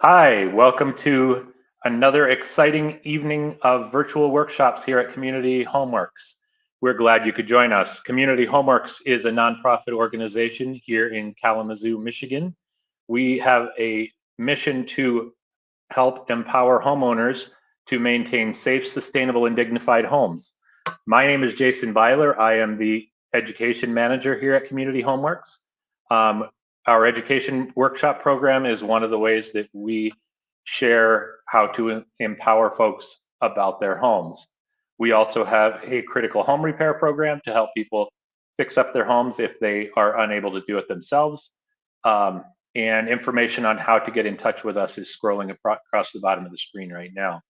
Hi, welcome to another exciting evening of virtual workshops here at Community Homeworks. We're glad you could join us. Community Homeworks is a nonprofit organization here in Kalamazoo, Michigan. We have a mission to help empower homeowners to maintain safe, sustainable, and dignified homes. My name is Jason Byler. I am the education manager here at Community Homeworks. Our education workshop program is one of the ways that we share how to empower folks about their homes. We also have a critical home repair program to help people fix up their homes if they are unable to do it themselves. And information on how to get in touch with us is scrolling across the bottom of the screen right now.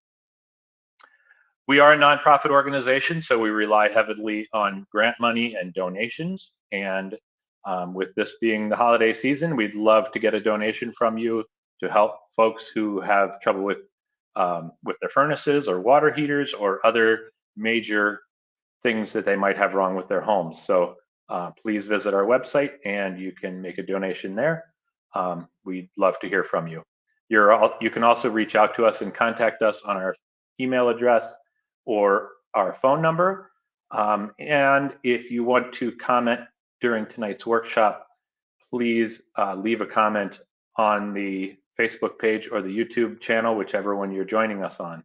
We are a nonprofit organization, so we rely heavily on grant money and donations. And with this being the holiday season, we'd love to get a donation from you to help folks who have trouble with their furnaces or water heaters or other major things that they might have wrong with their homes. So please visit our website and you can make a donation there. We'd love to hear from you. You can also reach out to us and contact us on our email address or our phone number. And if you want to comment during tonight's workshop, please leave a comment on the Facebook page or the YouTube channel, whichever one you're joining us on.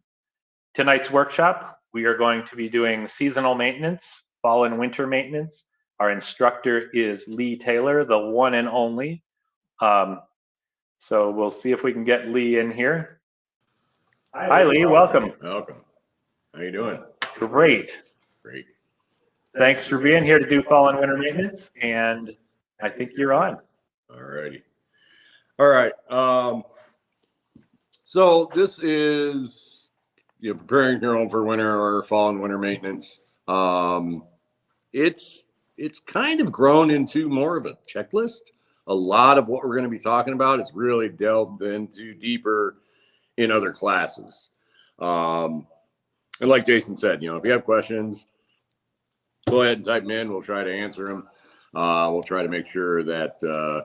Tonight's workshop, we are going to be doing seasonal maintenance, fall and winter maintenance. Our instructor is Lee Taylor, the one and only. So we'll see if we can get Lee in here. Hi, Lee, welcome. Welcome. How you doing? Great. Great. Thanks for being here to do fall and winter maintenance, and I think you're on. All righty. All right. So this is preparing your home for winter or fall and winter maintenance. It's kind of grown into more of a checklist. A lot of what we're going to be talking about is really delved into deeper in other classes. And like Jason said, if you have questions, go ahead and type them in. We'll try to answer them. We'll try to make sure that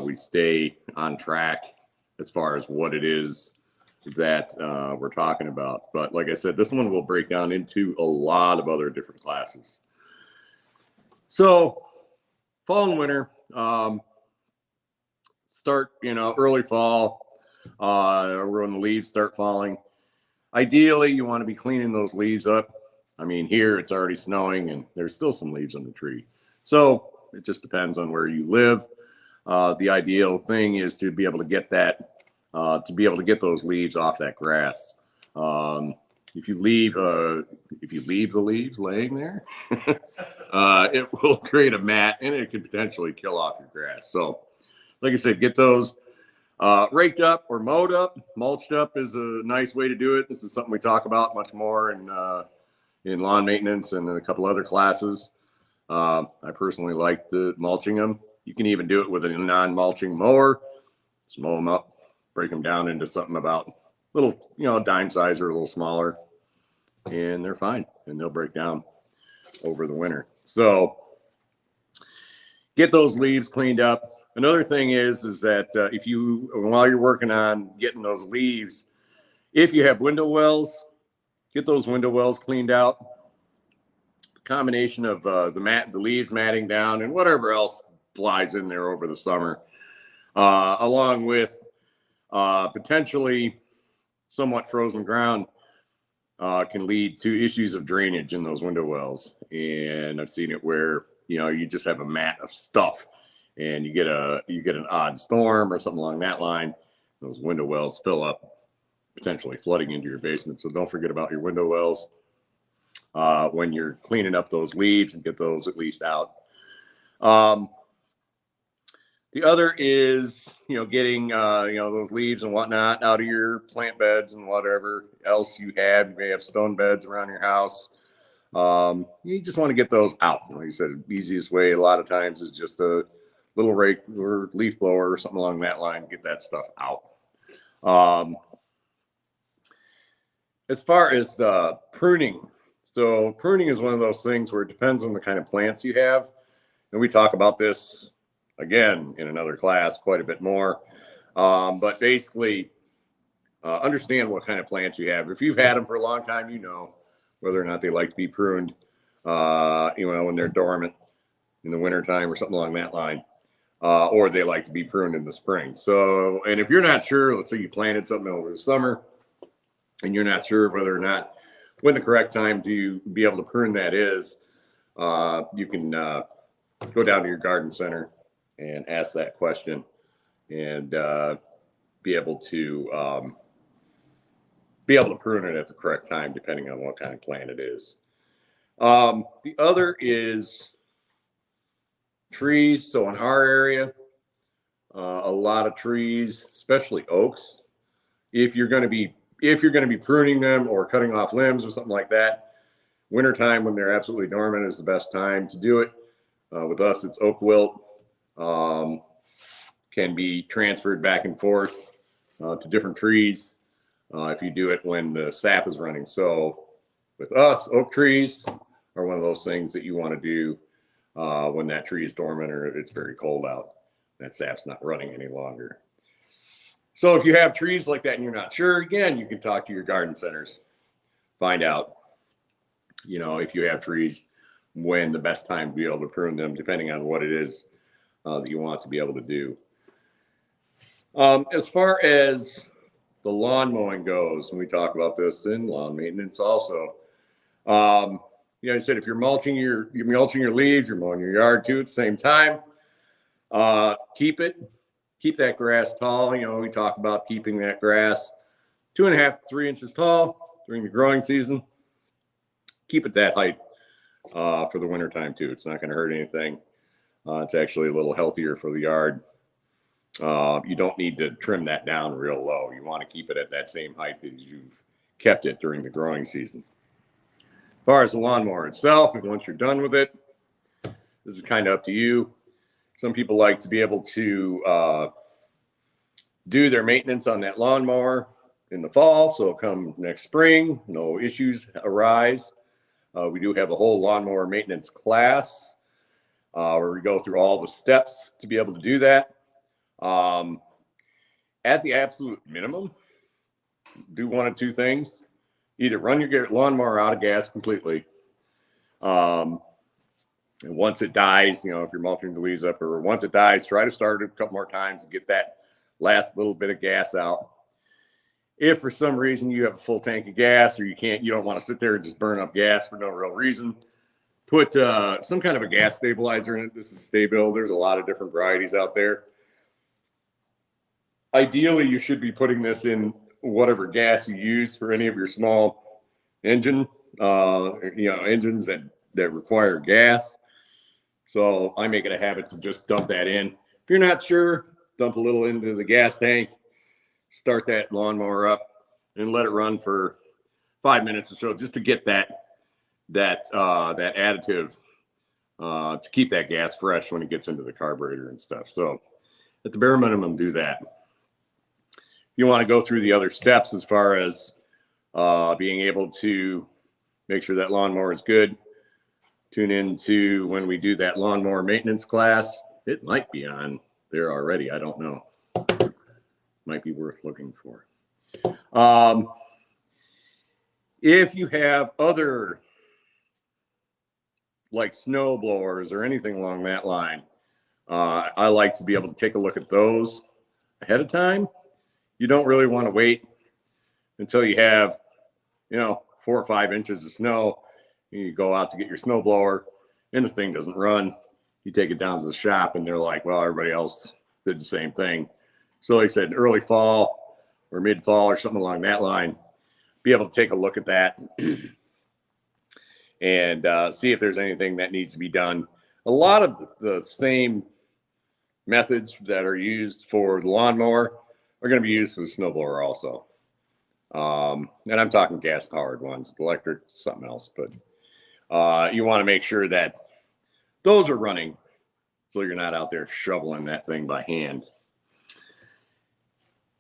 we stay on track as far as what it is that we're talking about. But like I said, this one will break down into a lot of other different classes. So fall and winter, start, early fall, when the leaves start falling. Ideally, you want to be cleaning those leaves up. I mean, here it's already snowing and there's still some leaves on the tree. So it just depends on where you live. The ideal thing is to be able to get that, to be able to get those leaves off that grass. If you leave the leaves laying there, it will create a mat and it could potentially kill off your grass. So like I said, get those raked up or mowed up. Mulched up is a nice way to do it. This is something we talk about much more in lawn maintenance and in a couple other classes. I personally like the mulching them. You can even do it with a non-mulching mower. Just mow them up, break them down into something about little, dime size or a little smaller, and they're fine and they'll break down over the winter. So get those leaves cleaned up. Another thing is that while you're working on getting those leaves, if you have window wells, get those window wells cleaned out. Combination of the leaves matting down and whatever else flies in there over the summer, along with potentially somewhat frozen ground, can lead to issues of drainage in those window wells. And I've seen it where you just have a mat of stuff, and you get an odd storm or something along that line. Those window wells fill up, potentially flooding into your basement. So don't forget about your window wells when you're cleaning up those leaves, and get those at least out. The other is, getting, those leaves and whatnot out of your plant beds and whatever else you have. You may have stone beds around your house. You just want to get those out. Like I said, the easiest way a lot of times is just a little rake or leaf blower or something along that line, get that stuff out. As far as pruning, so pruning is one of those things where it depends on the kind of plants you have. And we talk about this again in another class quite a bit more. But basically, understand what kind of plants you have. If you've had them for a long time, you know whether or not they like to be pruned, when they're dormant in the wintertime or something along that line, or they like to be pruned in the spring. So, and if you're not sure, let's say you planted something over the summer and you're not sure whether or not when the correct time to be able to prune that is, you can go down to your garden center and ask that question and be able to prune it at the correct time, depending on what kind of plant it is. The other is trees. So in our area, a lot of trees, especially oaks, if you're going to be pruning them or cutting off limbs or something like that, wintertime when they're absolutely dormant is the best time to do it. With us, it's oak wilt. Can be transferred back and forth to different trees if you do it when the sap is running. So with us, oak trees are one of those things that you want to do when that tree is dormant or it's very cold out. That sap's not running any longer. So if you have trees like that and you're not sure, again, you can talk to your garden centers. Find out, if you have trees, when the best time to be able to prune them, depending on what it is that you want to be able to do. As far as the lawn mowing goes, and we talk about this in lawn maintenance also, I said if you're mulching your leaves, you're mowing your yard too at the same time. Keep that grass tall. We talk about keeping that grass 2.5 to 3 inches tall during the growing season. Keep it that height for the winter time too. It's not going to hurt anything. It's actually a little healthier for the yard. You don't need to trim that down real low. You want to keep it at that same height as you've kept it during the growing season. As far as the lawnmower itself, and once you're done with it, this is kind of up to you. Some people like to be able to do their maintenance on that lawnmower in the fall. So come next spring, no issues arise. We do have a whole lawnmower maintenance class where we go through all the steps to be able to do that. At the absolute minimum, do one of two things. Either run your lawnmower out of gas completely. And once it dies, if you're mulching the leaves up, or once it dies, try to start it a couple more times and get that last little bit of gas out. If for some reason you have a full tank of gas, or you don't want to sit there and just burn up gas for no real reason, put some kind of a gas stabilizer in it. This is Sta-Bil. There's a lot of different varieties out there. Ideally, you should be putting this in whatever gas you use for any of your small engines that require gas. So I make it a habit to just dump that in. If you're not sure, dump a little into the gas tank, start that lawnmower up, and let it run for 5 minutes or so, just to get that additive to keep that gas fresh when it gets into the carburetor and stuff. So at the bare minimum, do that. You want to go through the other steps as far as being able to make sure that lawnmower is good. Tune into when we do that lawnmower maintenance class. It might be on there already. I don't know. Might be worth looking for. If you have other like snow blowers or anything along that line, I like to be able to take a look at those ahead of time. You don't really want to wait until you have, 4 or 5 inches of snow. You go out to get your snow blower and the thing doesn't run. You take it down to the shop and they're like, well, everybody else did the same thing. So like I said, early fall or mid fall or something along that line, be able to take a look at that and see if there's anything that needs to be done. A lot of the same methods that are used for the lawnmower are going to be used for the snowblower also. And I'm talking gas powered ones. Electric, something else, but you want to make sure that those are running so you're not out there shoveling that thing by hand.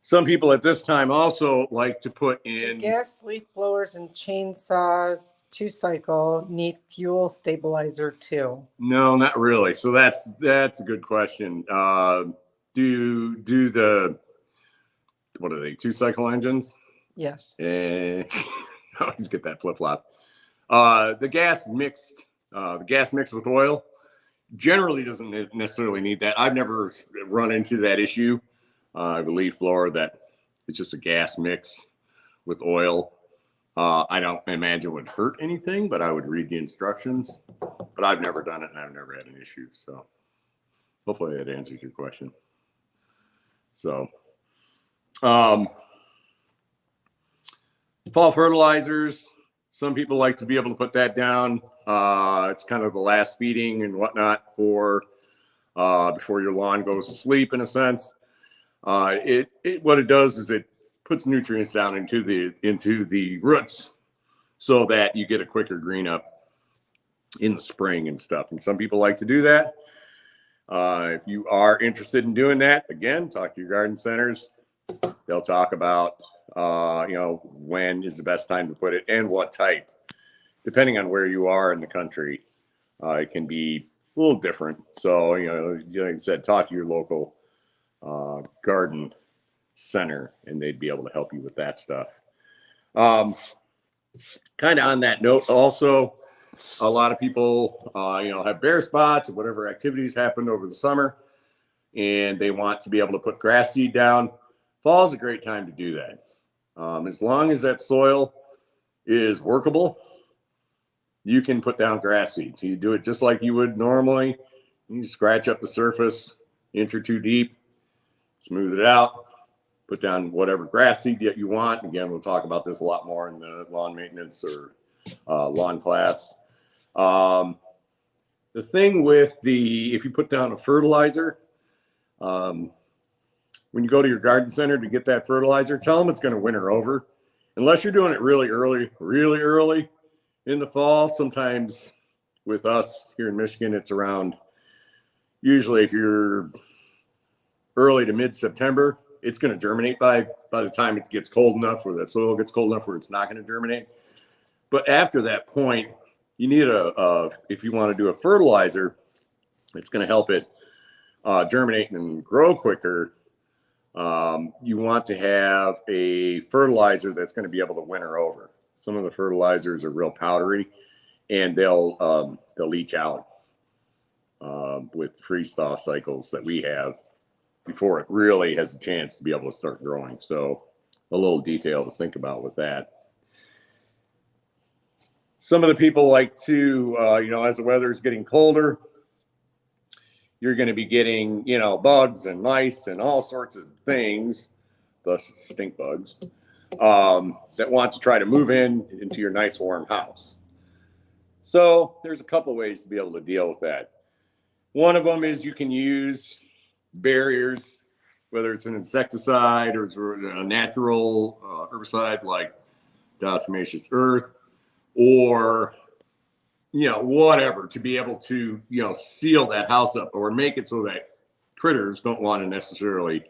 Some people at this time also like to put in gas leaf blowers and chainsaws 2-cycle need fuel stabilizer too. No, not really. So that's a good question. Do the what are they, 2-cycle engines? Yes. And I always get that flip-flop. The gas mixed with oil generally doesn't necessarily need that. I've never run into that issue. I believe, Laura, that it's just a gas mix with oil. I don't imagine it would hurt anything, but I would read the instructions. But I've never done it, and I've never had an issue. So hopefully that answers your question. So, fall fertilizers. Some people like to be able to put that down. It's kind of the last feeding and whatnot for before your lawn goes to sleep, in a sense. What it does is it puts nutrients down into the roots so that you get a quicker green up in the spring and stuff. And some people like to do that. If you are interested in doing that, again, talk to your garden centers. They'll talk about when is the best time to put it and what type. Depending on where you are in the country, it can be a little different. So, like I said, talk to your local garden center, and they'd be able to help you with that stuff. Kind of on that note, also, a lot of people, have bare spots or whatever activities happened over the summer, and they want to be able to put grass seed down. Fall is a great time to do that. As long as that soil is workable, you can put down grass seed. You do it just like you would normally. You scratch up the surface, inch or two deep, smooth it out, put down whatever grass seed that you want. Again, we'll talk about this a lot more in the lawn maintenance or lawn class. The thing with if you put down a fertilizer, when you go to your garden center to get that fertilizer, tell them it's going to winter over. Unless you're doing it really early in the fall. Sometimes with us here in Michigan, it's around, usually if you're early to mid-September, it's going to germinate by the time it gets cold enough, or that soil gets cold enough where it's not going to germinate. But after that point, you need if you want to do a fertilizer, it's going to help it germinate and grow quicker. You want to have a fertilizer that's going to be able to winter over. Some of the fertilizers are real powdery, and they'll leach out with freeze-thaw cycles that we have before it really has a chance to be able to start growing. So a little detail to think about with that. Some of the people like to, as the weather is getting colder, you're going to be getting, bugs and mice and all sorts of things, thus stink bugs, that want to try to move into your nice warm house. So there's a couple of ways to be able to deal with that. One of them is you can use barriers, whether it's an insecticide or it's a natural herbicide like diatomaceous earth, or whatever, to be able to seal that house up or make it so that critters don't want to necessarily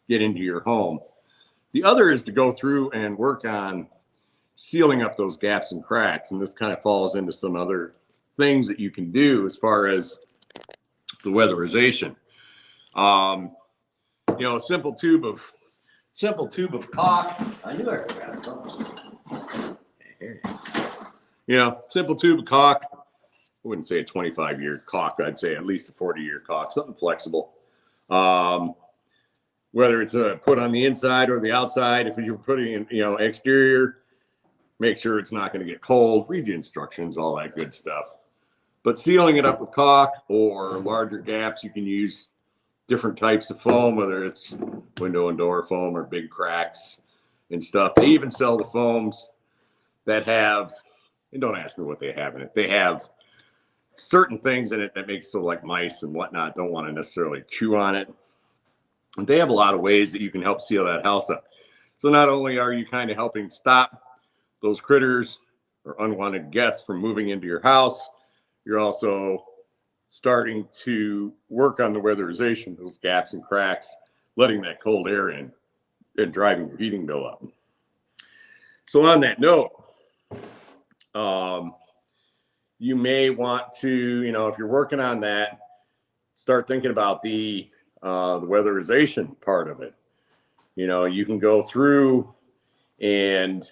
get into your home. The other is to go through and work on sealing up those gaps and cracks, and this kind of falls into some other things that you can do as far as the weatherization. A simple tube of caulk. I knew I forgot something. Simple tube of caulk. I wouldn't say a 25-year caulk. I'd say at least a 40-year caulk, something flexible. Whether it's put on the inside or the outside, if you're putting in, exterior, make sure it's not going to get cold. Read the instructions, all that good stuff. But sealing it up with caulk or larger gaps, you can use different types of foam, whether it's window and door foam or big cracks and stuff. They even sell the foams that have, and don't ask me what they have in it. They have certain things in it that makes so like mice and whatnot don't want to necessarily chew on it. And they have a lot of ways that you can help seal that house up. So not only are you kind of helping stop those critters or unwanted guests from moving into your house, you're also starting to work on the weatherization, those gaps and cracks, letting that cold air in and driving your heating bill up. So on that note, you may want to, if you're working on that, start thinking about the weatherization part of it. You know, you can go through and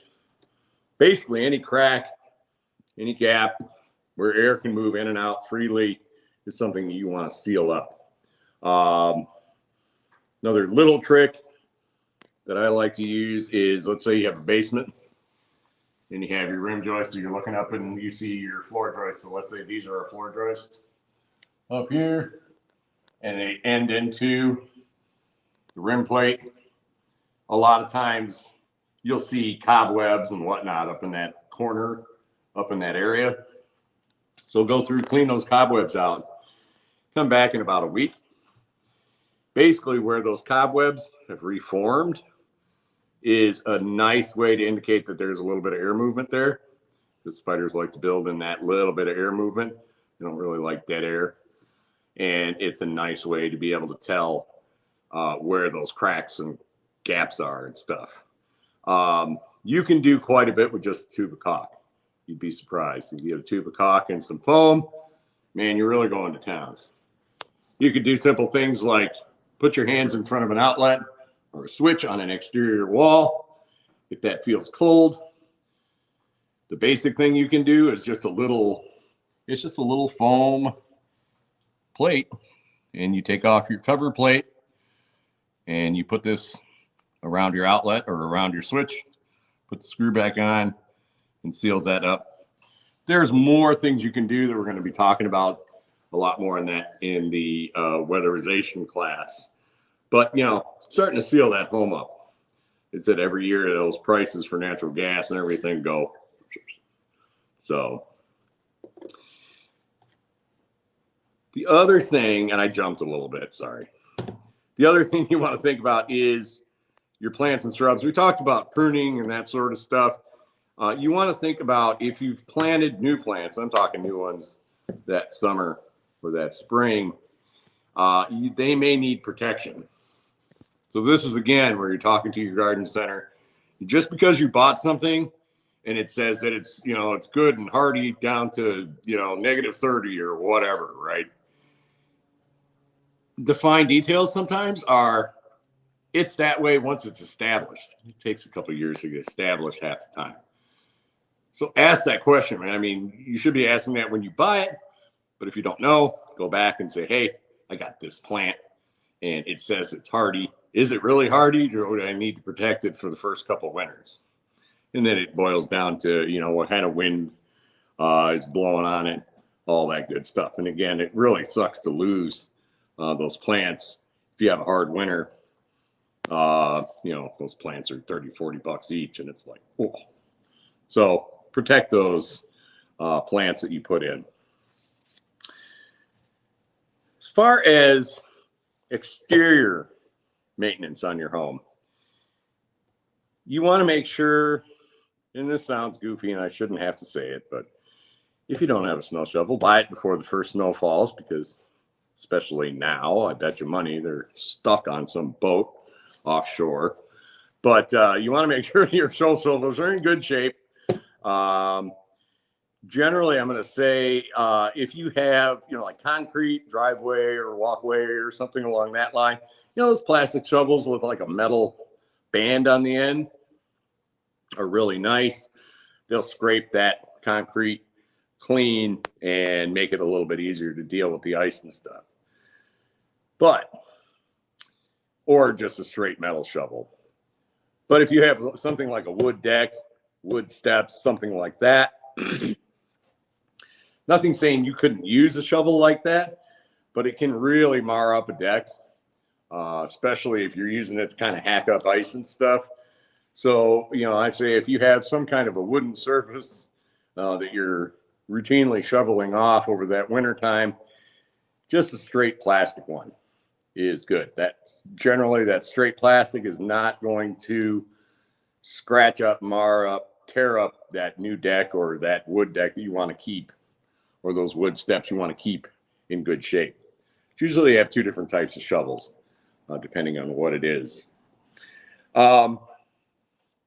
basically any crack, any gap where air can move in and out freely is something you want to seal up. Another little trick that I like to use is, let's say you have a basement and you have your rim joist, so you're looking up and you see your floor joists. So let's say these are our floor joists up here, and they end into the rim plate. A lot of times you'll see cobwebs and whatnot up in that corner, up in that area. So go through, clean those cobwebs out, come back in about a week. Basically where those cobwebs have reformed is a nice way to indicate that there's a little bit of air movement there. The spiders like to build in that little bit of air movement. They don't really like dead air. And it's a nice way to be able to tell where those cracks and gaps are and stuff. You can do quite a bit with just a tube of caulk. You'd be surprised. If you get a tube of caulk and some foam, man, you're really going to town. You could do simple things like put your hands in front of an outlet or a switch on an exterior wall. If that feels cold, the basic thing you can do is just a little foam plate, and you take off your cover plate and you put this around your outlet or around your switch, put the screw back on, and seals that up. There's more things you can do that we're going to be talking about a lot more in that in the weatherization class. But, you know, starting to seal that home up. It's that every year those prices for natural gas and everything go. So the other thing, and I jumped a little bit, sorry. The other thing you want to think about is your plants and shrubs. We talked about pruning and that sort of stuff. You want to think about if you've planted new plants, I'm talking new ones that summer or that spring, they may need protection. So this is, again, where you're talking to your garden center. Just because you bought something and it says that it's, you know, it's good and hardy down to, you know, -30 or whatever, right? The fine details sometimes are, it's that way once it's established. It takes a couple of years to get established half the time. So ask that question, man. I mean, you should be asking that when you buy it, but if you don't know, go back and say, hey, I got this plant and it says it's hardy. Is it really hardy, or do I need to protect it for the first couple of winters? And then it boils down to, you know, what kind of wind is blowing on it, all that good stuff. And again, it really sucks to lose those plants if you have a hard winter. You know, those plants are 30, 40 bucks each, and it's like, oh. So protect those plants that you put in. As far as exterior maintenance on your home, you want to make sure, and this sounds goofy and I shouldn't have to say it, but if you don't have a snow shovel, buy it before the first snow falls, because especially now, I bet you money they're stuck on some boat offshore. But you want to make sure your snow shovels are in good shape. Generally, I'm going to say if you have, you know, like concrete driveway or walkway or something along that line, you know, those plastic shovels with like a metal band on the end are really nice. They'll scrape that concrete clean and make it a little bit easier to deal with the ice and stuff. But, or just a straight metal shovel. But if you have something like a wood deck, wood steps, something like that, nothing saying you couldn't use a shovel like that, but it can really mar up a deck, especially if you're using it to kind of hack up ice and stuff. So, you know, I say if you have some kind of a wooden surface that you're routinely shoveling off over that winter time, just a straight plastic one is good. That generally, that straight plastic is not going to scratch up, mar up, tear up that new deck or that wood deck that you want to keep, or those wood steps you want to keep in good shape. Usually you have two different types of shovels, depending on what it is.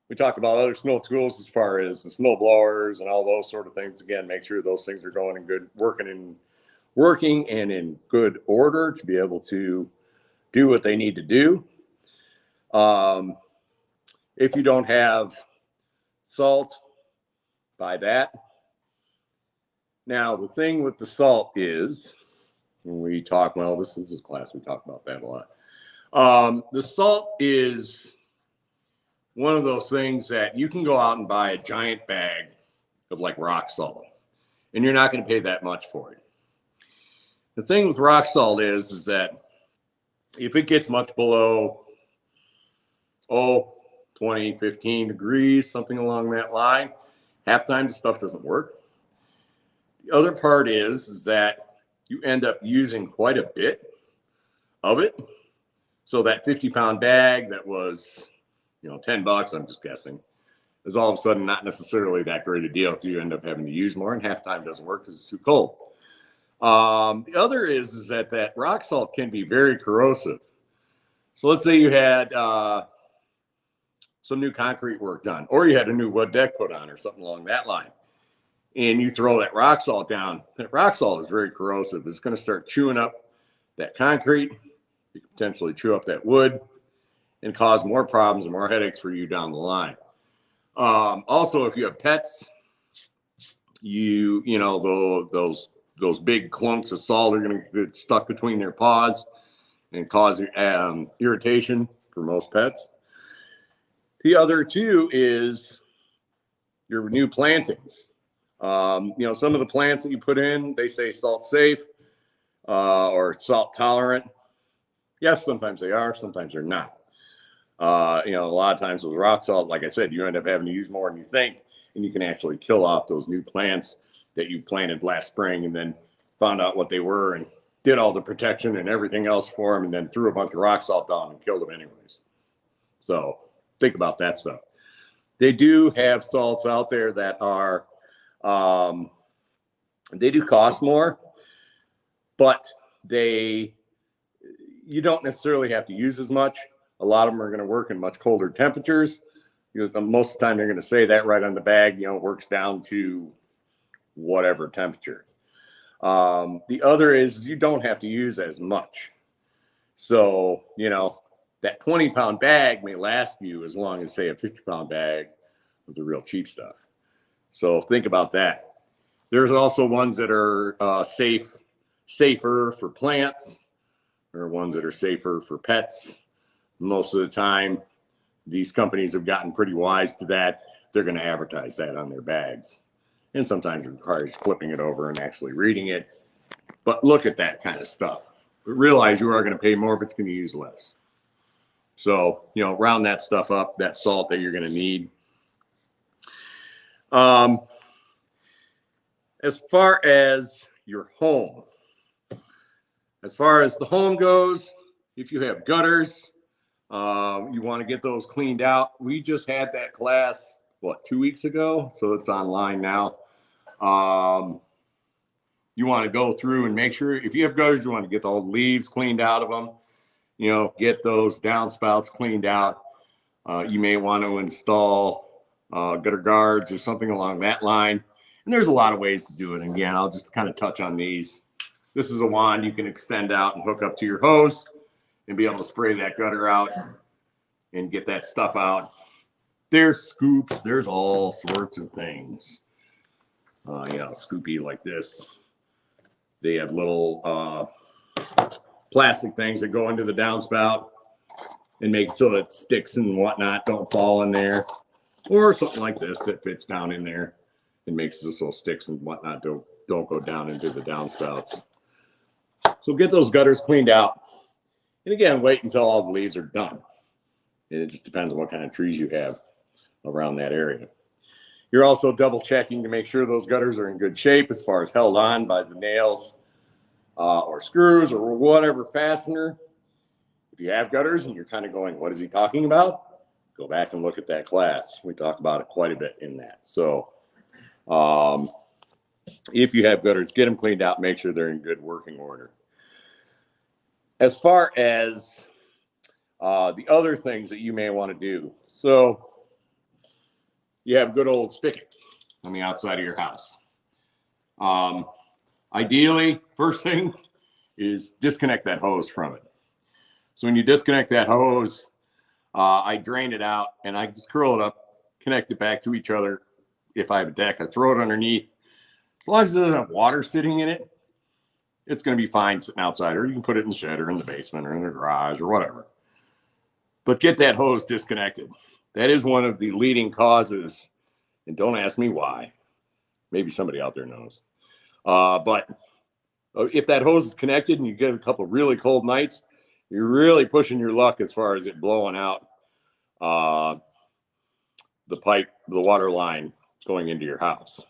We talked about other snow tools as far as the snow blowers and all those sort of things. Again, make sure those things are going in good, working and in good order to be able to do what they need to do. If you don't have salt, buy that. Now, the thing with the salt is, when we talk, well, this is a class, we talk about that a lot. The salt is one of those things that you can go out and buy a giant bag of like rock salt, and you're not going to pay that much for it. The thing with rock salt is that if it gets much below, 20, 15 degrees, something along that line, half the time the stuff doesn't work. The other part is that you end up using quite a bit of it. So that 50-pound bag that was, $10, I'm just guessing, is all of a sudden not necessarily that great a deal, because you end up having to use more, and half the time doesn't work because it's too cold. The other is that rock salt can be very corrosive. So let's say you had some new concrete work done, or you had a new wood deck put on or something along that line, and you throw that rock salt down. That rock salt is very corrosive. It's going to start chewing up that concrete. You can potentially chew up that wood and cause more problems and more headaches for you down the line. Also, if you have pets, those big clumps of salt are going to get stuck between their paws and cause irritation for most pets. The other two is your new plantings. Some of the plants that you put in, they say salt safe or salt tolerant. Yes, sometimes they are, sometimes they're not. A lot of times with rock salt, like I said, you end up having to use more than you think, and you can actually kill off those new plants that you planted last spring and then found out what they were and did all the protection and everything else for them, and then threw a bunch of rock salt down and killed them anyways. So think about that stuff. They do have salts out there that are, they do cost more, but you don't necessarily have to use as much. A lot of them are going to work in much colder temperatures, because most of the time they're going to say that right on the bag, works down to whatever temperature. The other is you don't have to use as much. So, that 20-pound bag may last you as long as, say, a 50-pound bag of the real cheap stuff. So think about that. There's also ones that are safer for plants. There are ones that are safer for pets. Most of the time, these companies have gotten pretty wise to that. They're going to advertise that on their bags. And sometimes it requires flipping it over and actually reading it. But look at that kind of stuff. But realize you are going to pay more, but you're going to use less. So, round that stuff up, that salt that you're going to need. As far as your home, as far as the home goes, if you have gutters, you want to get those cleaned out. We just had that class, 2 weeks ago? So it's online now. You want to go through and make sure, if you have gutters, you want to get the old leaves cleaned out of them. Get those downspouts cleaned out. You may want to install gutter guards or something along that line. And there's a lot of ways to do it. Again, I'll just kind of touch on these. This is a wand you can extend out and hook up to your hose and be able to spray that gutter out and get that stuff out. There's scoops. There's all sorts of things. Scoopy like this. They have little plastic things that go into the downspout and make it so that sticks and whatnot don't fall in there. Or something like this that fits down in there and makes it so sticks and whatnot don't go down into the downspouts. So get those gutters cleaned out. And again, wait until all the leaves are done. And it just depends on what kind of trees you have around that area. You're also double checking to make sure those gutters are in good shape as far as held on by the nails or screws or whatever fastener. If you have gutters and you're kind of going, what is he talking about? Go back and look at that class. We talk about it quite a bit in that. So if you have gutters, get them cleaned out, make sure they're in good working order. As far as the other things that you may want to do. So you have good old spigot on the outside of your house. Ideally, first thing is disconnect that hose from it. So when you disconnect that hose, I drain it out and I just curl it up, connect it back to each other. If I have a deck, I throw it underneath. As long as it doesn't have water sitting in it, it's going to be fine sitting outside, or you can put it in the shed or in the basement or in the garage or whatever. But get that hose disconnected. That is one of the leading causes, and don't ask me why. Maybe somebody out there knows. But if that hose is connected and you get a couple of really cold nights, you're really pushing your luck as far as it blowing out the pipe, the water line going into your house.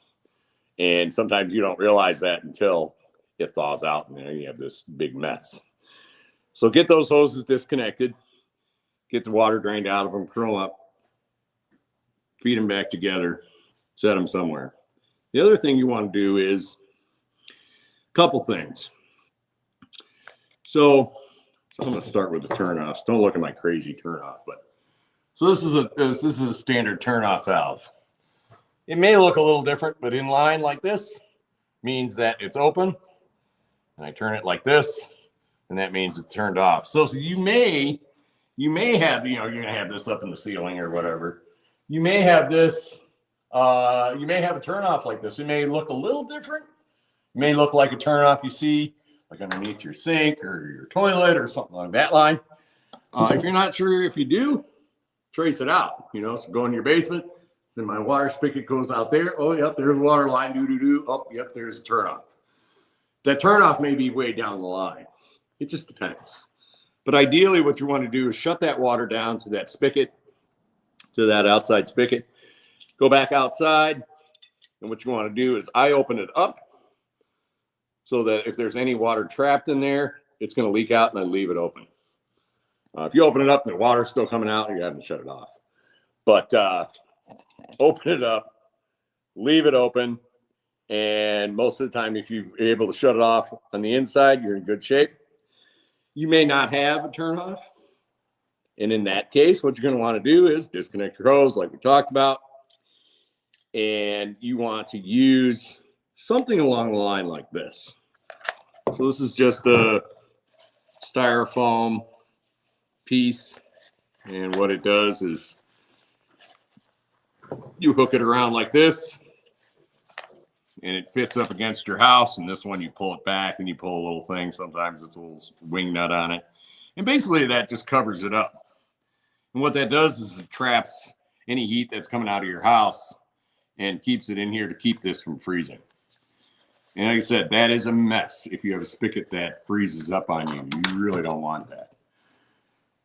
And sometimes you don't realize that until it thaws out and you have this big mess. So get those hoses disconnected, get the water drained out of them, curl up, feed them back together, set them somewhere. The other thing you want to do is a couple things. So I'm going to start with the turnoffs. Don't look at my crazy turnoff, but so this is a standard turnoff valve. It may look a little different, but in line like this means that it's open, and I turn it like this, and that means it's turned off. So you may have, you're going to have this up in the ceiling or whatever. You may have this, you may have a turnoff like this. It may look a little different. It may look like a turnoff you see like underneath your sink or your toilet or something along that line. If you're not sure if you do, trace it out. So go in your basement. Then my water spigot goes out there. Oh, yep, there's the water line. Oh, yep, there's the turnoff. That turnoff may be way down the line. It just depends. But ideally, what you want to do is shut that water down to that spigot, to that outside spigot. Go back outside. And what you want to do is I open it up so that if there's any water trapped in there, it's going to leak out, and I leave it open. If you open it up and the water's still coming out, you haven't shut it off. But open it up, leave it open, and most of the time, if you're able to shut it off on the inside, you're in good shape. You may not have a turnoff, and in that case, what you're going to want to do is disconnect your hose like we talked about, and you want to use something along the line like this. So this is just a styrofoam piece, and what it does is you hook it around like this, and it fits up against your house. And this one, you pull it back and you pull a little thing. Sometimes it's a little wing nut on it. And basically that just covers it up. And what that does is it traps any heat that's coming out of your house and keeps it in here to keep this from freezing. And like I said, that is a mess. If you have a spigot that freezes up on you, you really don't want that.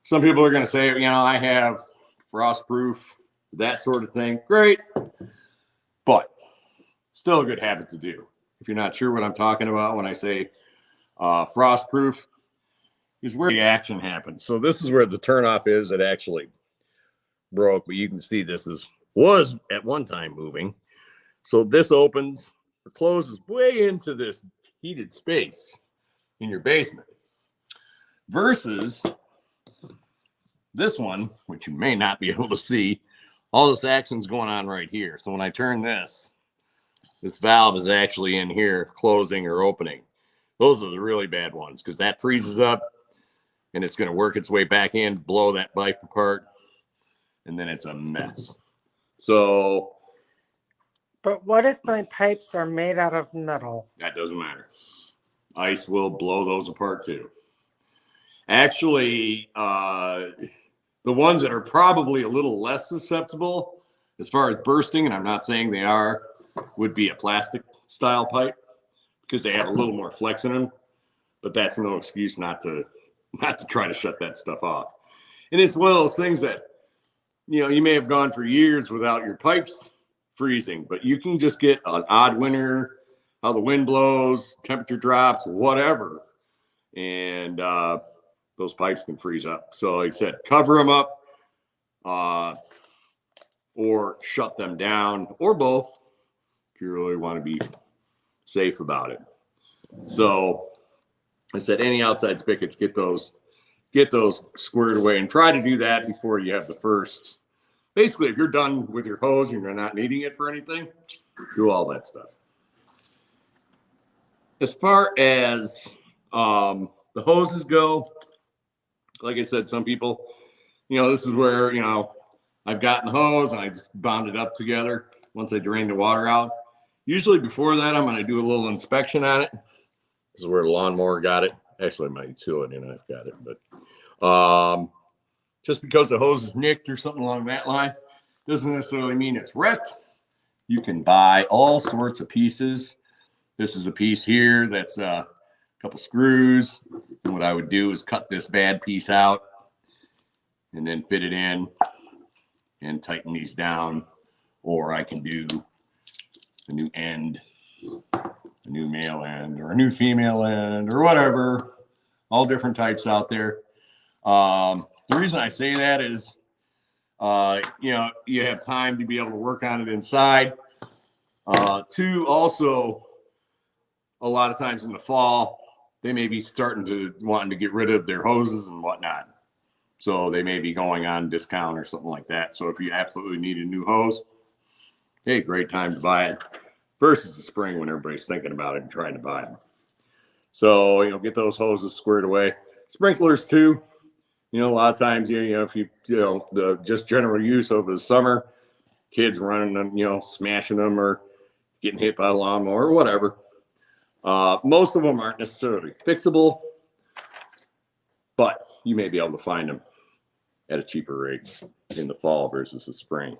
Some people are going to say, I have frost-proof, that sort of thing. Great. But still a good habit to do. If you're not sure what I'm talking about when I say frost-proof, is where the action happens. So this is where the turnoff is. It actually broke, but you can see this was at one time moving. So this opens or closes way into this heated space in your basement versus this one, which you may not be able to see. All this action's going on right here. So when I turn this valve is actually in here closing or opening. Those are the really bad ones because that freezes up and it's going to work its way back in, blow that pipe apart, and then it's a mess. So, But what if my pipes are made out of metal? that doesn't matter. Ice will blow those apart too. Actually, the ones that are probably a little less susceptible as far as bursting, and I'm not saying they are, would be a plastic style pipe because they have a little more flex in them, but that's no excuse not to try to shut that stuff off. And it's one of those things that, you may have gone for years without your pipes freezing, but you can just get an odd winter, how the wind blows, temperature drops, whatever, and those pipes can freeze up. So like I said, cover them up or shut them down or both if you really want to be safe about it. So I said, any outside spigots, get those squared away and try to do that before you have the first. Basically, if you're done with your hose and you're not needing it for anything, do all that stuff. As far as the hoses go, like I said, some people, this is where, I've gotten the hose and I just bound it up together once I drain the water out. Usually before that, I'm going to do a little inspection on it. This is where the lawnmower got it. Actually, my utility and I've got it, but just because the hose is nicked or something along that line doesn't necessarily mean it's wrecked. You can buy all sorts of pieces. This is a piece here that's a couple screws. And what I would do is cut this bad piece out and then fit it in and tighten these down. Or I can do a new end, a new male end, or a new female end, or whatever. All different types out there. The reason I say that is, you have time to be able to work on it inside. Two, also, a lot of times in the fall, they may be wanting to get rid of their hoses and whatnot. So they may be going on discount or something like that. So if you absolutely need a new hose, hey, great time to buy it versus the spring when everybody's thinking about it and trying to buy them. So, get those hoses squared away. Sprinklers too. A lot of times, if the just general use over the summer, kids running them, smashing them or getting hit by a lawnmower or whatever. Most of them aren't necessarily fixable, but you may be able to find them at a cheaper rate in the fall versus the spring.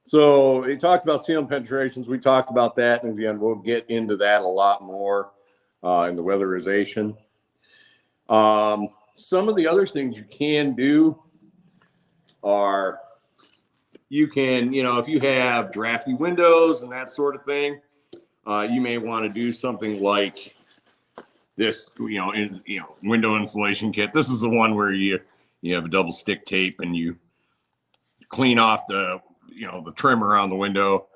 So we talked about sealant penetrations. We talked about that. And again, we'll get into that a lot more in the weatherization. Some of the other things you can do are you can, if you have drafty windows and that sort of thing, you may want to do something like this, window insulation kit. This is the one where you have a double stick tape and you clean off the trim around the window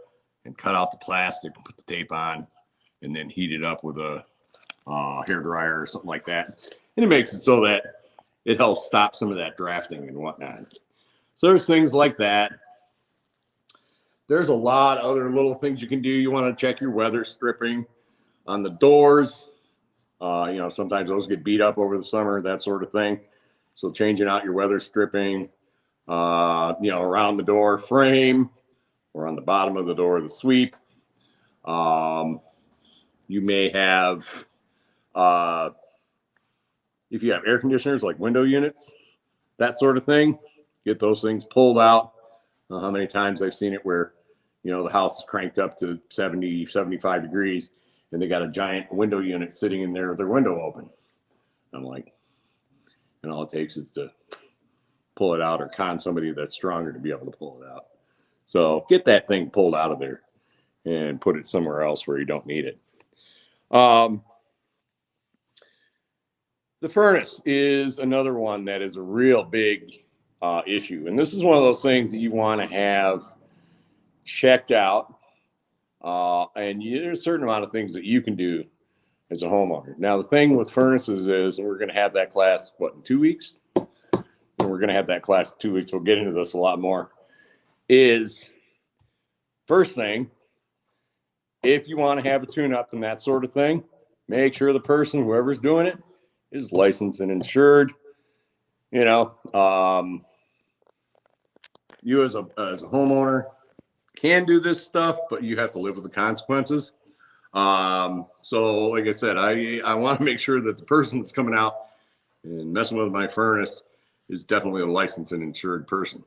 and cut out the plastic and put the tape on and then heat it up with a hair dryer or something like that. And it makes it so that it helps stop some of that drafting and whatnot. So there's things like that. There's a lot of other little things you can do. You want to check your weather stripping on the doors. Sometimes those get beat up over the summer, that sort of thing. So changing out your weather stripping, around the door frame or on the bottom of the door, the sweep. You may have, if you have air conditioners like window units, that sort of thing, get those things pulled out. How many times I've seen it where, the house is cranked up to 70, 75 degrees and they got a giant window unit sitting in there with their window open. I'm like, and all it takes is to pull it out or con somebody that's stronger to be able to pull it out. So get that thing pulled out of there and put it somewhere else where you don't need it. The furnace is another one that is a real big issue. And this is one of those things that you want to have checked out. And there's a certain amount of things that you can do as a homeowner. Now, the thing with furnaces is, and we're going to have that class, in 2 weeks? And we're going to have that class in 2 weeks. We'll get into this a lot more. Is first thing, if you want to have a tune-up and that sort of thing, make sure the person, whoever's doing it, is licensed and insured. You as a homeowner can do this stuff, but you have to live with the consequences. So like I said, I want to make sure that the person that's coming out and messing with my furnace is definitely a licensed and insured person.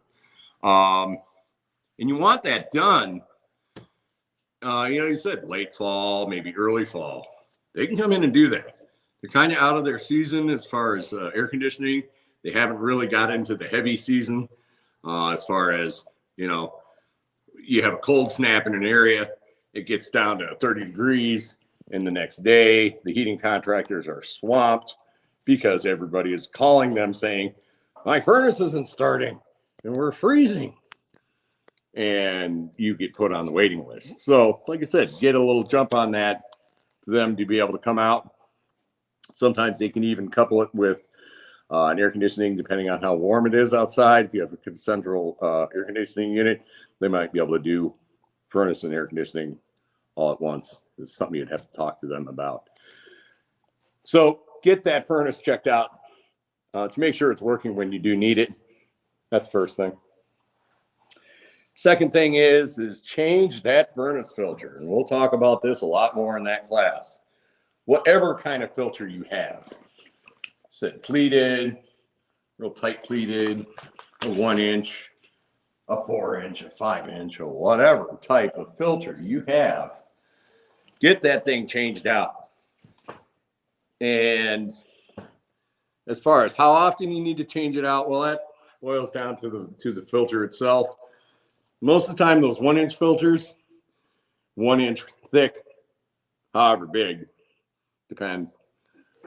And you want that done, you said late fall, maybe early fall. They can come in and do that. They're kind of out of their season as far as air conditioning. They haven't really got into the heavy season as far as, you have a cold snap in an area, it gets down to 30 degrees, and the next day the heating contractors are swamped because everybody is calling them saying, my furnace isn't starting and we're freezing. And you get put on the waiting list. So like I said, get a little jump on that for them to be able to come out. Sometimes they can even couple it with an air conditioning, depending on how warm it is outside. If you have a central air conditioning unit, they might be able to do furnace and air conditioning all at once. It's something you'd have to talk to them about. So get that furnace checked out. to make sure it's working when you do need it. That's the first thing. Second thing is change that furnace filter. And we'll talk about this a lot more in that class. Whatever kind of filter you have. Said pleated, real tight pleated, a 1 inch, a 4 inch, a 5 inch, or whatever type of filter you have. Get that thing changed out. And as far as how often you need to change it out, well, that boils down to the filter itself. Most of the time, those 1 inch filters, 1 inch thick, however big, depends.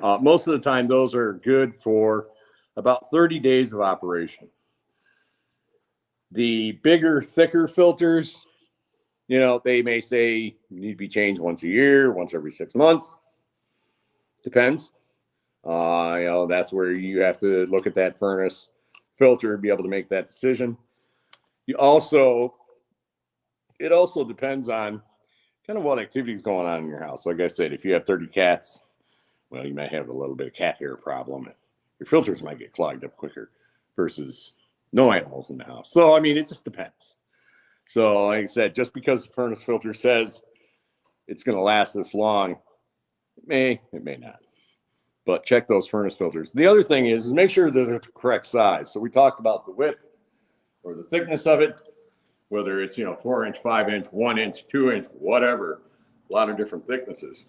Most of the time, those are good for about 30 days of operation. The bigger, thicker filters, you know, they may say you need to be changed once a year, once every 6 months. Depends. You know, that's where you have to look at that furnace filter and be able to make that decision. It also depends on kind of what activity is going on in your house. Like I said, if you have 30 cats, well, you might have a little bit of cat hair problem. Your filters might get clogged up quicker versus no animals in the house. So, I mean, it just depends. So, like I said, just because the furnace filter says it's going to last this long, it may not. But check those furnace filters. The other thing is make sure that they're the correct size. So we talked about the width or the thickness of it, whether it's, you know, 4 inch, 5 inch, 1 inch, 2 inch, whatever, a lot of different thicknesses.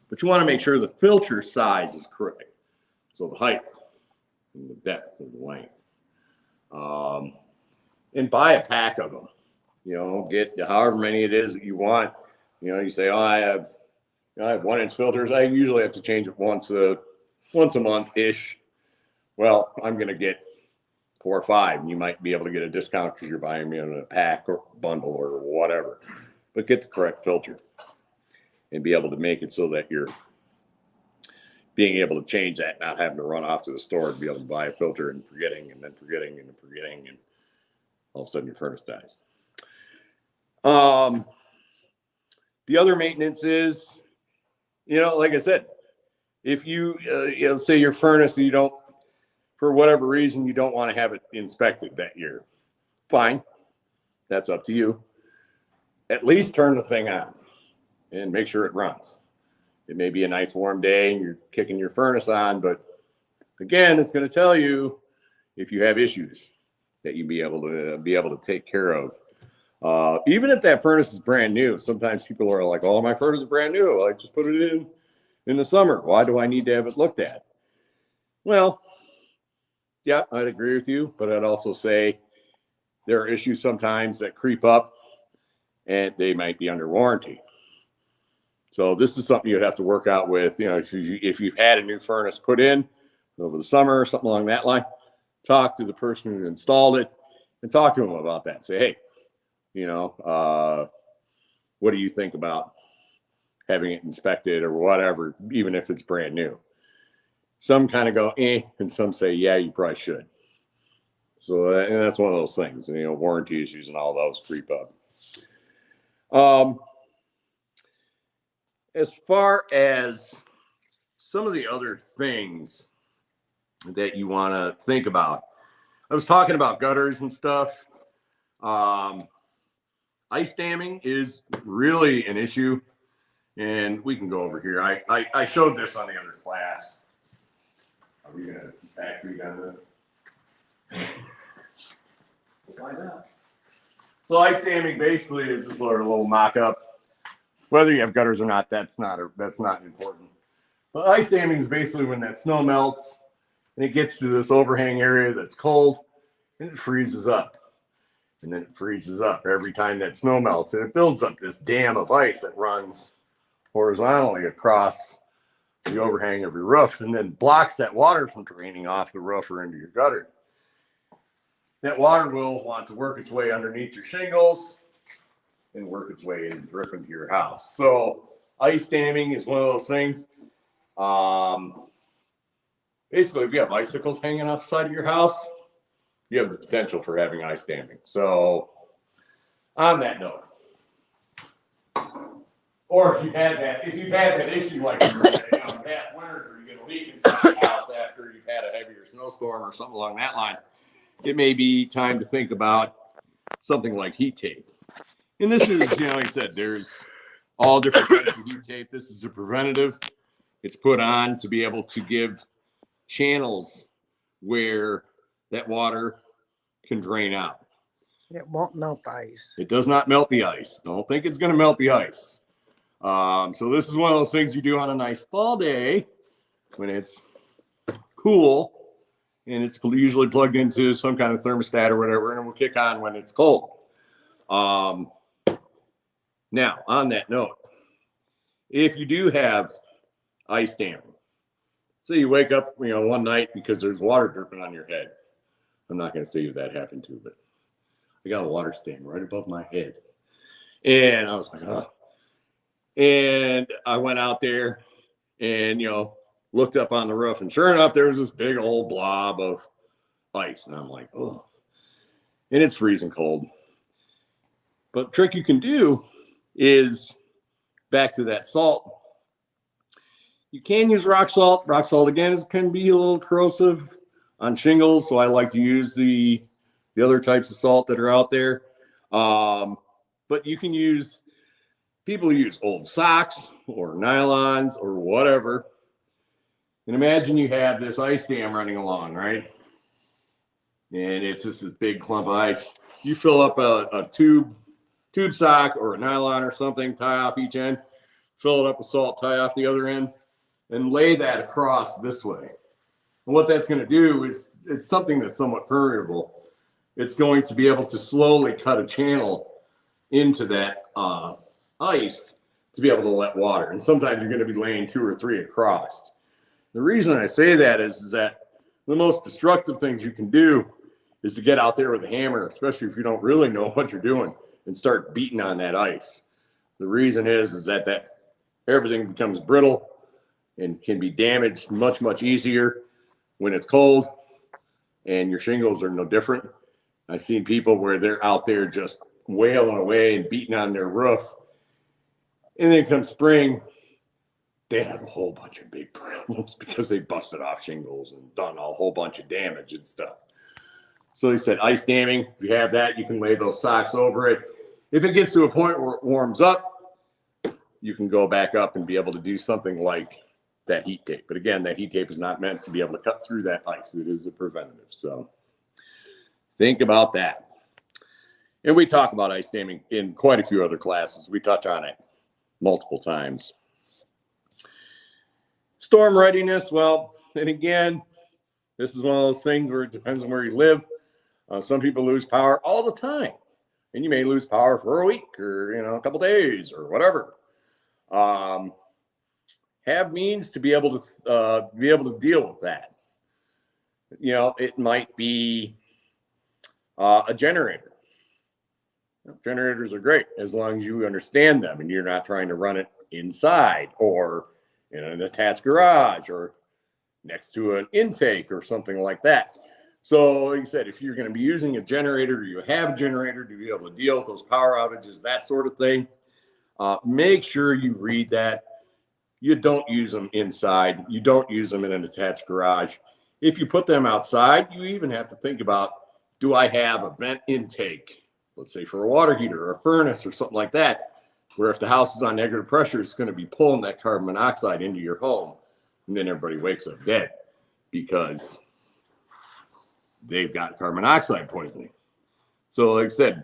But you want to make sure the filter size is correct. So the height and the depth and the length. And buy a pack of them. You know, get however many it is that you want. You know, you say, oh, I have 1 inch filters. I usually have to change it once a month-ish. Well, I'm going to get 4 or 5. And you might be able to get a discount because you're buying me in a pack or bundle or whatever. But get the correct filter and be able to make it so that you're being able to change that, not having to run off to the store to be able to buy a filter and forgetting and then forgetting and forgetting, and all of a sudden your furnace dies. The other maintenance is, you know, like I said, if you know, say your furnace, you don't, for whatever reason, you don't want to have it inspected that year, fine. That's up to you. At least turn the thing on and make sure it runs. It may be a nice warm day and you're kicking your furnace on, but again, it's going to tell you if you have issues that you be able to take care of. Even if that furnace is brand new, sometimes people are like, "Oh, my furnace is brand new. I just put it in the summer. Why do I need to have it looked at?" Well, yeah, I'd agree with you, but I'd also say there are issues sometimes that creep up and they might be under warranty. So this is something you'd have to work out with, you know, if you've had a new furnace put in over the summer or something along that line, talk to the person who installed it and talk to them about that. Say, hey, you know, what do you think about having it inspected or whatever, even if it's brand new? Some kind of go, and some say, yeah, you probably should. So and that's one of those things, you know, warranty issues and all those creep up. As far as some of the other things that you want to think about, I was talking about gutters and stuff. Ice damming is really an issue, and we can go over here. I showed this on the other class. Are we going to factory on this? Why not? So ice damming basically is this sort of little mock-up. Whether you have gutters or not, that's not important. But ice damming is basically when that snow melts and it gets to this overhang area that's cold and it freezes up. And then it freezes up every time that snow melts, and it builds up this dam of ice that runs horizontally across the overhang of your roof and then blocks that water from draining off the roof or into your gutter. That water will want to work its way underneath your shingles and work its way and drip into your house. So ice damming is one of those things. Basically, if you have icicles hanging off the side of your house, you have the potential for having ice damming. So on that note, or if you've had that issue like in past winters where you get a leak inside the house after you've had a heavier snowstorm or something along that line, it may be time to think about something like heat tape. And this is, like I said, there's all different types of heat tape. This is a preventative. It's put on to be able to give channels where that water can drain out. It won't melt the ice. It does not melt the ice. Don't think it's going to melt the ice. So this is one of those things you do on a nice fall day when it's cool, and it's usually plugged into some kind of thermostat or whatever, and it will kick on when it's cold. Now, on that note, if you do have ice damming, say you wake up, one night because there's water dripping on your head. I'm not going to say if that happened to, but I got a water stain right above my head. And I was like, oh. And I went out there and, looked up on the roof, and sure enough, there was this big old blob of ice. And I'm like, oh, and it's freezing cold. But the trick you can do is back to that salt. You can use rock salt. Rock salt, again, can be a little corrosive on shingles, so I like to use the other types of salt that are out there. But you can use, people use old socks or nylons or whatever. And imagine you have this ice dam running along, right? And it's just this big clump of ice. You fill up a tube sock or a nylon or something, tie off each end, fill it up with salt, tie off the other end, and lay that across this way. And what that's going to do is, it's something that's somewhat permeable. It's going to be able to slowly cut a channel into that ice to be able to let water. And sometimes you're going to be laying 2 or 3 across. The reason I say that is that the most destructive things you can do is to get out there with a hammer, especially if you don't really know what you're doing, and start beating on that ice. The reason is that everything becomes brittle and can be damaged much, much easier when it's cold, and your shingles are no different. I've seen people where they're out there just wailing away and beating on their roof, and then come spring, they have a whole bunch of big problems because they busted off shingles and done a whole bunch of damage and stuff. So they said ice damming, if you have that, you can lay those socks over it. If it gets to a point where it warms up, you can go back up and be able to do something like that heat tape. But again, that heat tape is not meant to be able to cut through that ice. It is a preventative. So think about that. And we talk about ice damming in quite a few other classes. We touch on it multiple times. Storm readiness. Well, and again, this is one of those things where it depends on where you live. Some people lose power all the time, and you may lose power for a week or, a couple days or whatever. Have means to be able to deal with that. It might be a generator. Generators are great as long as you understand them and you're not trying to run it inside or in an attached garage or next to an intake or something like that. So like I said, if you're going to be using a generator or you have a generator to be able to deal with those power outages, that sort of thing, make sure you read that. You don't use them inside. You don't use them in an attached garage. If you put them outside, you even have to think about, do I have a vent intake, let's say for a water heater or a furnace or something like that, where if the house is on negative pressure, it's going to be pulling that carbon monoxide into your home. And then everybody wakes up dead because they've got carbon monoxide poisoning. So like I said,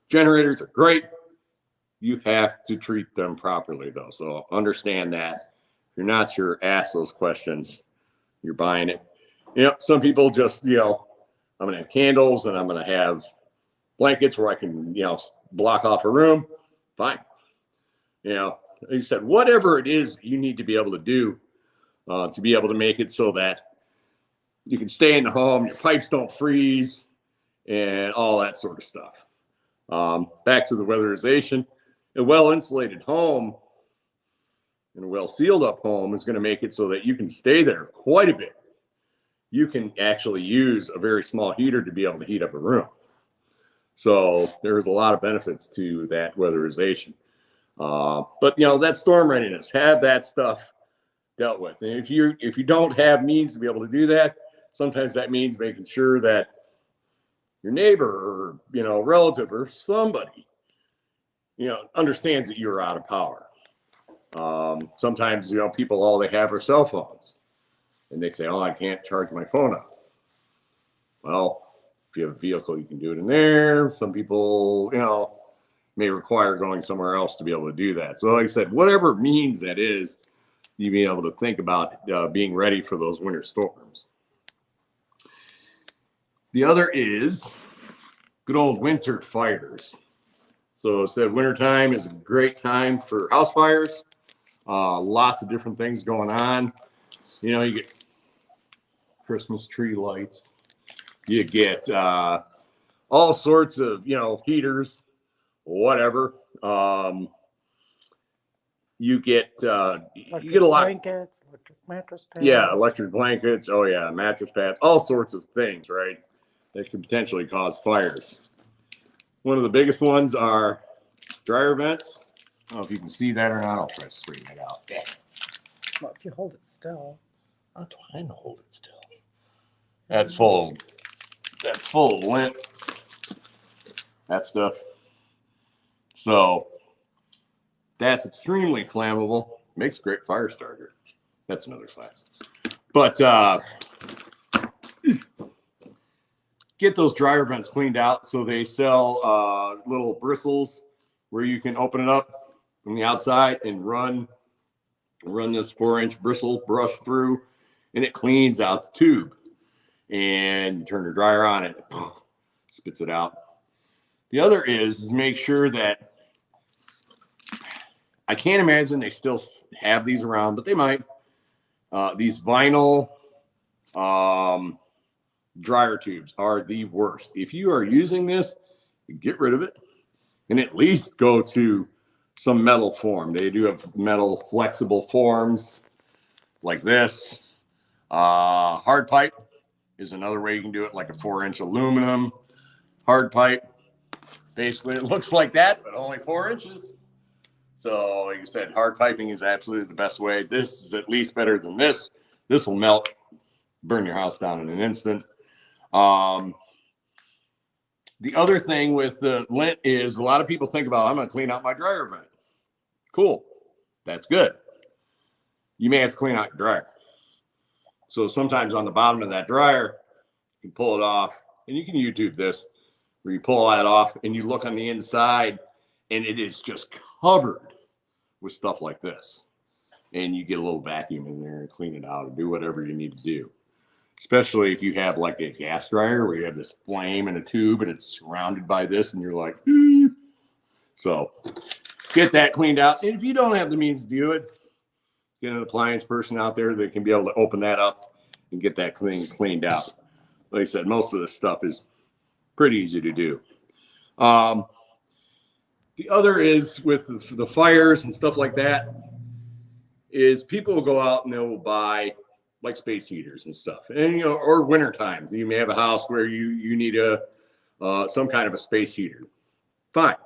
generators are great. You have to treat them properly though. So understand that. If you're not sure, ask those questions. You're buying it. Some people just, I'm going to have candles and I'm going to have blankets where I can, block off a room. Fine. Like you said, whatever it is you need to be able to do to be able to make it so that you can stay in the home, your pipes don't freeze, and all that sort of stuff. Back to the weatherization. A well-insulated home and a well-sealed up home is going to make it so that you can stay there quite a bit. You can actually use a very small heater to be able to heat up a room. So there's a lot of benefits to that weatherization. But that storm readiness, have that stuff dealt with. And if you don't have means to be able to do that, sometimes that means making sure that your neighbor or, you know, relative or somebody, you know, understands that you're out of power. Sometimes, you know, people, all they have are cell phones, and they say, oh, I can't charge my phone up. Well, if you have a vehicle, you can do it in there. Some people, you know, may require going somewhere else to be able to do that. So like I said, whatever means that is, you be able to think about being ready for those winter storms. The other is good old winter fires. So it said wintertime is a great time for house fires. Lots of different things going on. You know, you get Christmas tree lights. You get all sorts of, you know, heaters, whatever. You get a lot. Blankets, electric mattress pads. Yeah, electric blankets. Oh yeah, mattress pads. All sorts of things, right? That could potentially cause fires. One of the biggest ones are dryer vents. I don't know if you can see that or not. I'll try to straighten it out. Yeah. Well, if you hold it still. I'm trying to hold it still. That's full of lint. That stuff. So that's extremely flammable. Makes a great fire starter. That's another class. But get those dryer vents cleaned out. So they sell little bristles where you can open it up from the outside and run this 4-inch bristle brush through, and it cleans out the tube. And you turn the dryer on, and it spits it out. The other is make sure that, I can't imagine they still have these around, but they might. These vinyl dryer tubes are the worst. If you are using this, get rid of it and at least go to some metal form. They do have metal flexible forms like this. Hard pipe is another way you can do it, like a 4-inch aluminum hard pipe. Basically, it looks like that, but only 4 inches. So, like I said, hard piping is absolutely the best way. This is at least better than this. This will melt, burn your house down in an instant. The other thing with the lint is a lot of people think about, I'm going to clean out my dryer vent. Cool. That's good. You may have to clean out your dryer. So sometimes on the bottom of that dryer, you can pull it off, and you can YouTube this, where you pull that off and you look on the inside and it is just covered with stuff like this. And you get a little vacuum in there and clean it out and do whatever you need to do. Especially if you have like a gas dryer where you have this flame in a tube and it's surrounded by this and you're like, So get that cleaned out. And if you don't have the means to do it, get an appliance person out there that can be able to open that up and get that cleaned out. Like I said, most of this stuff is pretty easy to do. The other is with the fires and stuff like that, is people will go out and they will buy like space heaters and stuff. And, you know, or wintertime, you may have a house where you need some kind of a space heater. Fine.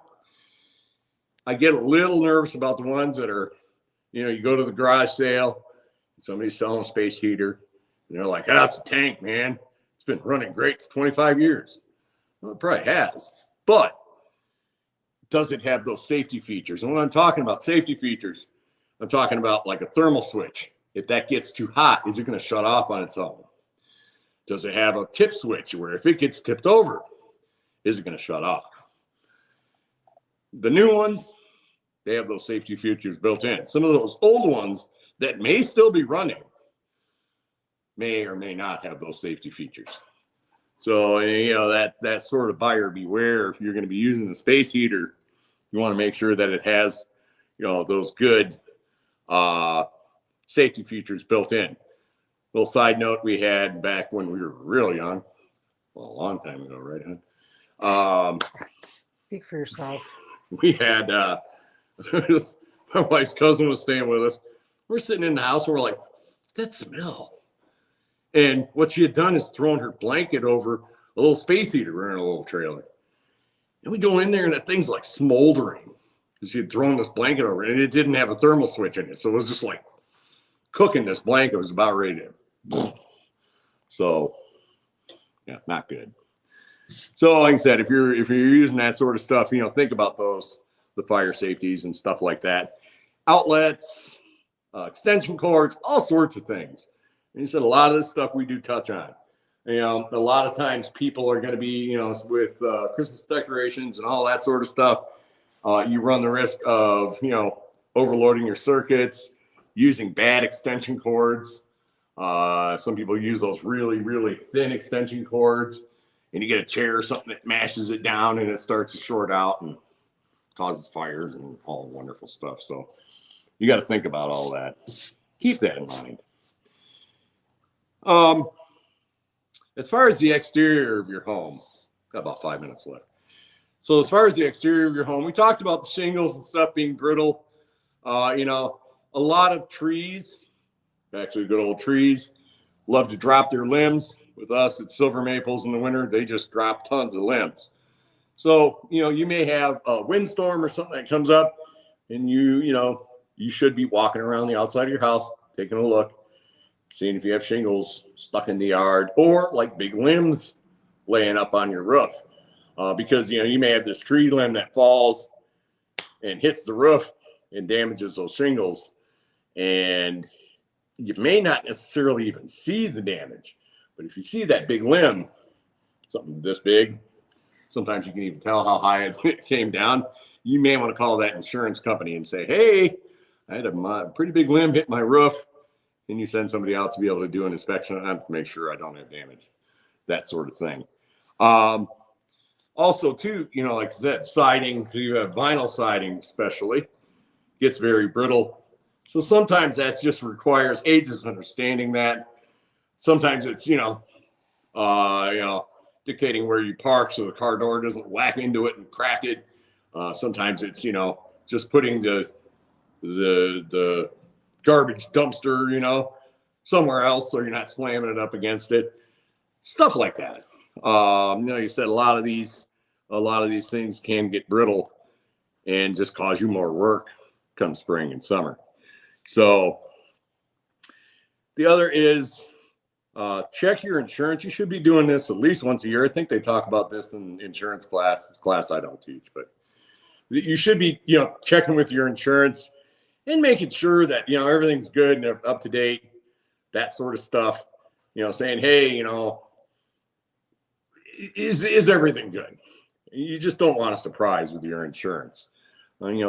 I get a little nervous about the ones that are, you know, you go to the garage sale, somebody's selling a space heater, and they're like, oh, it's a tank, man. It's been running great for 25 years. Well, it probably has, but does it have those safety features? And when I'm talking about safety features, I'm talking about like a thermal switch. If that gets too hot, is it going to shut off on its own? Does it have a tip switch where if it gets tipped over, is it going to shut off? The new ones, they have those safety features built in. Some of those old ones that may still be running may or may not have those safety features. So, you know, that sort of buyer beware. If you're going to be using the space heater, you want to make sure that it has, you know, those good safety features built in. Little side note we had back when we were real young, well, a long time ago, right, hon? Speak for yourself. We had, my wife's cousin was staying with us. We're sitting in the house and we're like, what's that smell? And what she had done is thrown her blanket over a little space heater. We're in a little trailer. And we go in there and that thing's like smoldering. She had thrown this blanket over it and it didn't have a thermal switch in it. So it was just like cooking this blanket was about ready to. So, yeah, not good. So, like I said, if you're using that sort of stuff, think about the fire safeties and stuff like that. Outlets, extension cords, all sorts of things. And you said a lot of this stuff we do touch on. A lot of times people are going to be, with Christmas decorations and all that sort of stuff. You run the risk of, overloading your circuits, using bad extension cords. Some people use those really, really thin extension cords, and you get a chair or something that mashes it down and it starts to short out and causes fires and all wonderful stuff. So you got to think about all that. Keep that in mind. As far as the exterior of your home, got about 5 minutes left. So as far as the exterior of your home, we talked about the shingles and stuff being brittle. A lot of trees, actually good old trees, love to drop their limbs. With us, it's silver maples in the winter. They just drop tons of limbs. So, you may have a windstorm or something that comes up, and you should be walking around the outside of your house, taking a look, seeing if you have shingles stuck in the yard or like big limbs laying up on your roof. Because, you may have this tree limb that falls and hits the roof and damages those shingles. And you may not necessarily even see the damage. But if you see that big limb, something this big, sometimes you can even tell how high it came down. You may want to call that insurance company and say, hey, I had a pretty big limb hit my roof. And you send somebody out to be able to do an inspection on to make sure I don't have damage, that sort of thing. Also, too, like I said, siding, you have vinyl siding especially, gets very brittle. So sometimes that just requires ages understanding that. Sometimes it's, dictating where you park so the car door doesn't whack into it and crack it. Sometimes it's, just putting the garbage dumpster, somewhere else so you're not slamming it up against it. Stuff like that. You said a lot of these things can get brittle and just cause you more work come spring and summer. So the other is check your insurance. You should be doing this at least once a year. I think they talk about this in insurance class. It's a class I don't teach, but you should be, checking with your insurance and making sure that, everything's good and up to date, that sort of stuff, saying, hey, is everything good? You just don't want a surprise with your insurance.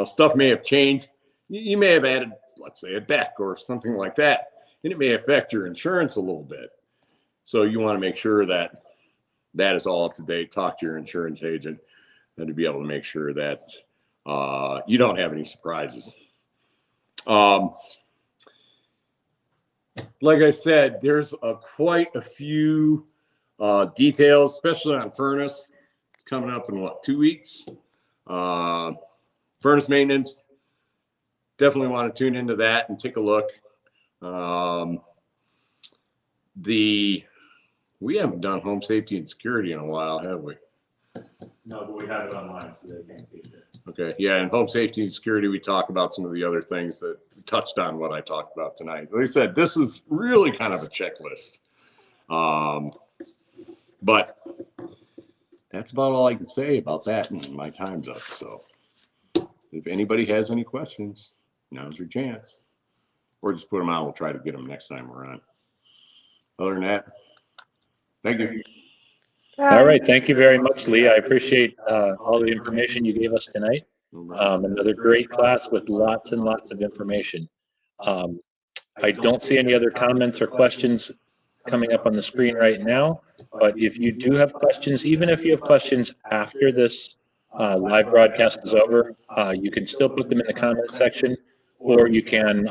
Stuff may have changed. You may have added, let's say, a deck or something like that, and it may affect your insurance a little bit. So you want to make sure that that is all up to date. Talk to your insurance agent and to be able to make sure that you don't have any surprises. Like I said, there's quite a few details, especially on furnace. It's coming up in 2 weeks. Furnace maintenance. Definitely want to tune into that and take a look. We haven't done home safety and security in a while, have we? No, but we have it online, so they can see it. Okay, yeah, and home safety and security, we talk about some of the other things that touched on what I talked about tonight. Like I said, this is really kind of a checklist. But that's about all I can say about that, and my time's up. So if anybody has any questions, now's your chance. Or just put them out. We'll try to get them next time we're on. Other than that, thank you. All right. Thank you very much, Lee. I appreciate all the information you gave us tonight. Another great class with lots and lots of information. I don't see any other comments or questions coming up on the screen right now, but if you do have questions, even if you have questions after this live broadcast is over, you can still put them in the comment section, or you can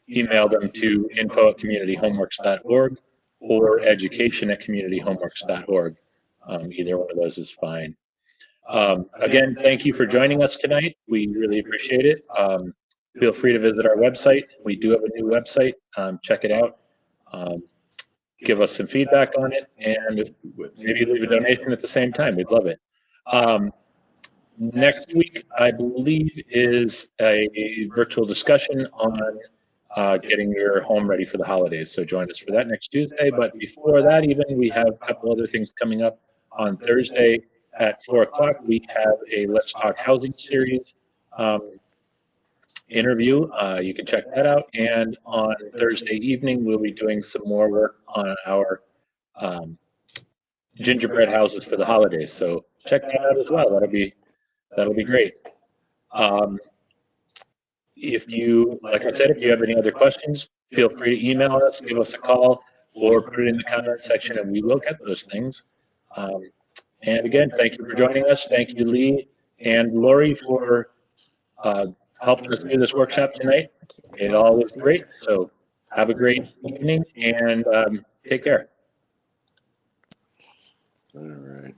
email them to info@communityhomeworks.org or education@communityhomeworks.org. Either one of those is fine. Again, thank you for joining us tonight. We really appreciate it. Feel free to visit our website. We do have a new website. Check it out. Give us some feedback on it, and maybe leave a donation at the same time. We'd love it. Next week, I believe, is a virtual discussion on getting your home ready for the holidays. So join us for that next Tuesday. But before that, even we have a couple other things coming up. On Thursday at 4 o'clock, we have a Let's Talk Housing series interview. You can check that out. And on Thursday evening, we'll be doing some more work on our gingerbread houses for the holidays. So check that out as well. That'll be great. If you, like I said, if you have any other questions, feel free to email us, give us a call, or put it in the comment section, and we will get those things. And again, thank you for joining us. Thank you, Lee and Lori, for helping us do this workshop tonight. It all was great. So have a great evening and take care. All right.